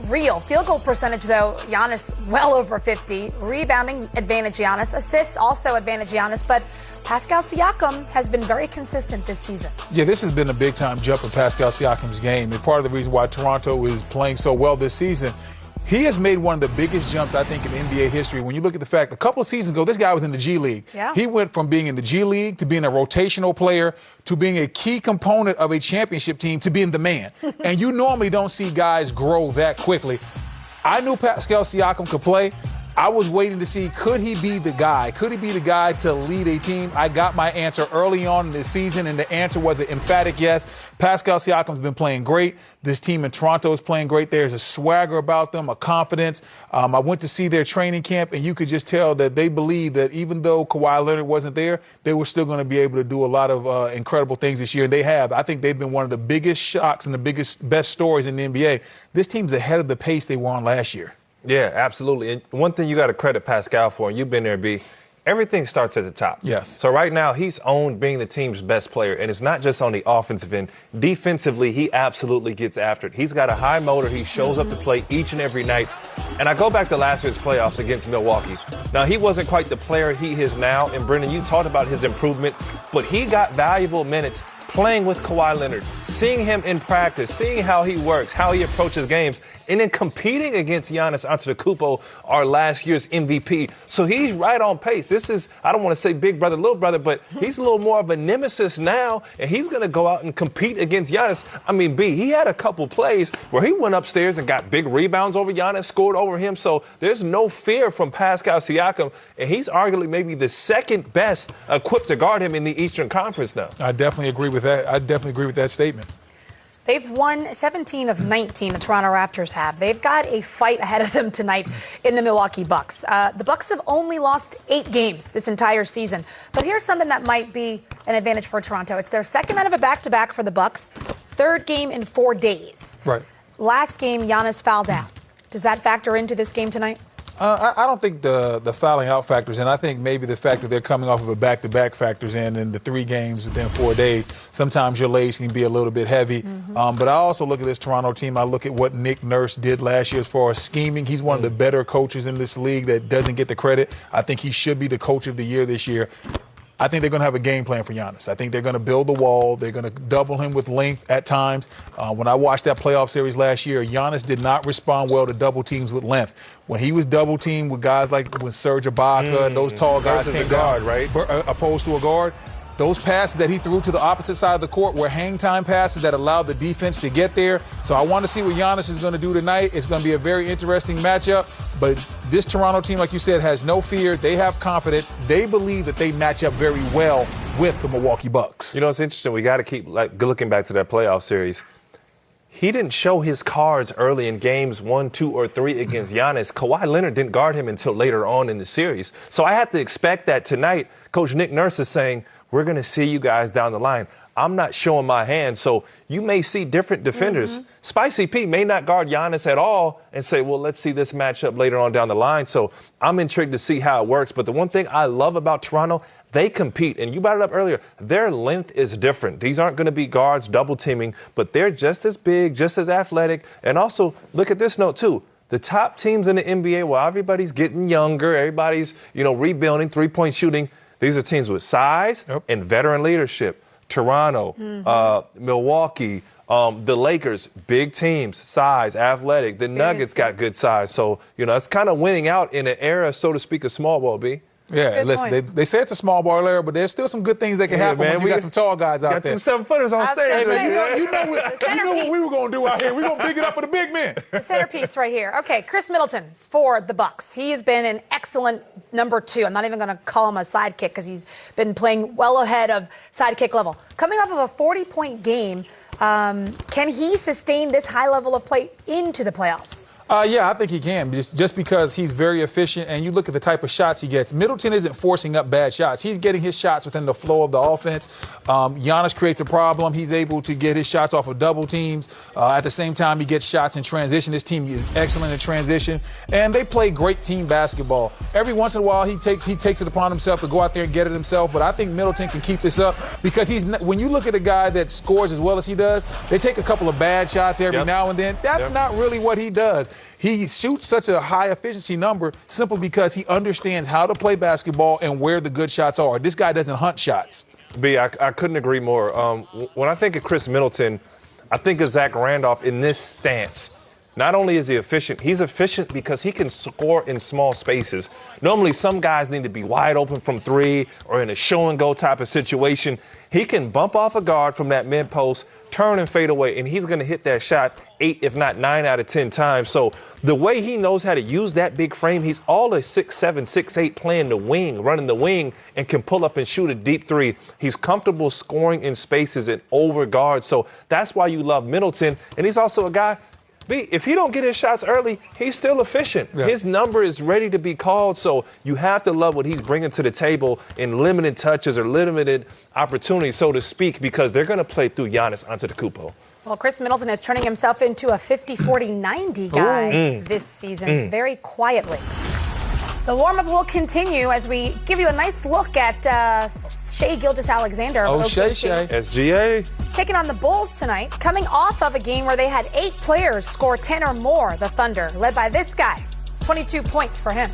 real. Field goal percentage, though, Giannis well over 50. Rebounding, advantage Giannis. Assists, also advantage Giannis. But Pascal Siakam has been very consistent this season. Yeah, this has been a big-time jump in Pascal Siakam's game. And part of the reason why Toronto is playing so well this season, he has made one of the biggest jumps, I think, in NBA history. When you look at the fact, a couple of seasons ago, this guy was in the G League. Yeah. He went from being in the G League to being a rotational player to being a key component of a championship team to being the man. And you normally don't see guys grow that quickly. I knew Pascal Siakam could play. I was waiting to see, could he be the guy? Could he be the guy to lead a team? I got my answer early on in this season, and the answer was an emphatic yes. Pascal Siakam's been playing great. This team in Toronto is playing great. There's a swagger about them, a confidence. I went to see their training camp, and you could just tell that they believe that even though Kawhi Leonard wasn't there, they were still going to be able to do a lot of incredible things this year, and they have. I think they've been one of the biggest shocks and the best stories in the NBA. This team's ahead of the pace they were on last year. Yeah, absolutely. And one thing you got to credit Pascal for, and you've been there, B, everything starts at the top. Yes. So right now, he's owned being the team's best player, and it's not just on the offensive end. Defensively, he absolutely gets after it. He's got a high motor. He shows up to play each and every night. And I go back to last year's playoffs against Milwaukee. Now, he wasn't quite the player he is now, and Brendan, you talked about his improvement, but he got valuable minutes playing with Kawhi Leonard, seeing him in practice, seeing how he works, how he approaches games, and then competing against Giannis Antetokounmpo, our last year's MVP. So he's right on pace. This is, I don't want to say big brother, little brother, but he's a little more of a nemesis now, and he's going to go out and compete against Giannis. I mean, B, he had a couple plays where he went upstairs and got big rebounds over Giannis, scored over him. So there's no fear from Pascal Siakam, and he's arguably maybe the second best equipped to guard him in the Eastern Conference now. I definitely agree with that. I definitely agree with that statement. They've won 17 of 19, the Toronto Raptors have. They've got a fight ahead of them tonight in the Milwaukee Bucks. The Bucks have only lost 8 games this entire season. But here's something that might be an advantage for Toronto. It's their second out of a back-to-back for the Bucks, third game in 4 days. Right. Last game, Giannis fouled out. Does that factor into this game tonight? I don't think the fouling out factors in. I think maybe the fact that they're coming off of a back-to-back factors in the 3 games within 4 days. Sometimes your legs can be a little bit heavy. But I also look at this Toronto team. I look at what Nick Nurse did last year as far as scheming. He's one of the better coaches in this league that doesn't get the credit. I think he should be the coach of the year this year. I think they're going to have a game plan for Giannis. I think they're going to build the wall. They're going to double him with length at times. When I watched that playoff series last year, Giannis did not respond well to double teams with length. When he was double teamed with guys like when Serge Ibaka and those tall guys versus came a guard, down, right? Opposed to a guard, those passes that he threw to the opposite side of the court were hang time passes that allowed the defense to get there. So I want to see what Giannis is going to do tonight. It's going to be a very interesting matchup. But this Toronto team, like you said, has no fear. They have confidence. They believe that they match up very well with the Milwaukee Bucks. You know, it's interesting. We got to keep looking back to that playoff series. He didn't show his cards early in games 1, 2, or 3 against Giannis. Kawhi Leonard didn't guard him until later on in the series. So I have to expect that tonight. Coach Nick Nurse is saying, we're going to see you guys down the line. I'm not showing my hand. So you may see different defenders. Spicy P may not guard Giannis at all and say, well, let's see this matchup later on down the line. So I'm intrigued to see how it works. But the one thing I love about Toronto, they compete. And you brought it up earlier. Their length is different. These aren't going to be guards double teaming, but they're just as big, just as athletic. And also, look at this note, too. The top teams in the NBA, while everybody's getting younger, everybody's, rebuilding, three-point shooting, these are teams with size and veteran leadership. Toronto, Milwaukee, the Lakers, big teams, size, athletic. The Nuggets got good size. So, it's kind of winning out in an era, so to speak, of small ball, B. Yeah, listen, they say it's a small ball era, but there's still some good things that can happen when you got some tall guys out there. Got some 7-footers on stage. Hey, man, you know what we were going to do out here. We're going to big it up for the big men. The centerpiece right here. Okay, Chris Middleton for the Bucks. He has been an excellent number 2. I'm not even going to call him a sidekick because he's been playing well ahead of sidekick level. Coming off of a 40-point game, can he sustain this high level of play into the playoffs? Yeah, I think he can, just because he's very efficient, and you look at the type of shots he gets. Middleton isn't forcing up bad shots. He's getting his shots within the flow of the offense. Giannis creates a problem. He's able to get his shots off of double teams. At the same time, he gets shots in transition. This team is excellent in transition, and they play great team basketball. Every once in a while, he takes it upon himself to go out there and get it himself, but I think Middleton can keep this up because when you look at a guy that scores as well as he does, they take a couple of bad shots every now and then. That's not really what he does. He shoots such a high efficiency number simply because he understands how to play basketball and where the good shots are. This guy doesn't hunt shots. I couldn't agree more. When I think of Chris Middleton, I think of Zach Randolph in this stance. Not only is he efficient, he's efficient because he can score in small spaces. Normally, some guys need to be wide open from three or in a show-and-go type of situation. He can bump off a guard from that mid-post, turn and fade away, and he's going to hit that shot 8, if not 9 out of 10 times. So the way he knows how to use that big frame, he's all a 6'7", 6'8", playing the wing, running the wing, and can pull up and shoot a deep three. He's comfortable scoring in spaces and over guards. So that's why you love Middleton. And he's also a guy, if he don't get his shots early, he's still efficient. Yeah. His number is ready to be called, so you have to love what he's bringing to the table in limited touches or limited opportunities, so to speak, because they're going to play through Giannis Antetokounmpo. Well, Chris Middleton is turning himself into a 50-40-90 guy this season, very quietly. The warm-up will continue as we give you a nice look at Shai Gilgeous-Alexander. Shay. SGA. Taking on the Bulls tonight, coming off of a game where they had 8 players score 10 or more, the Thunder, led by this guy. 22 points for him.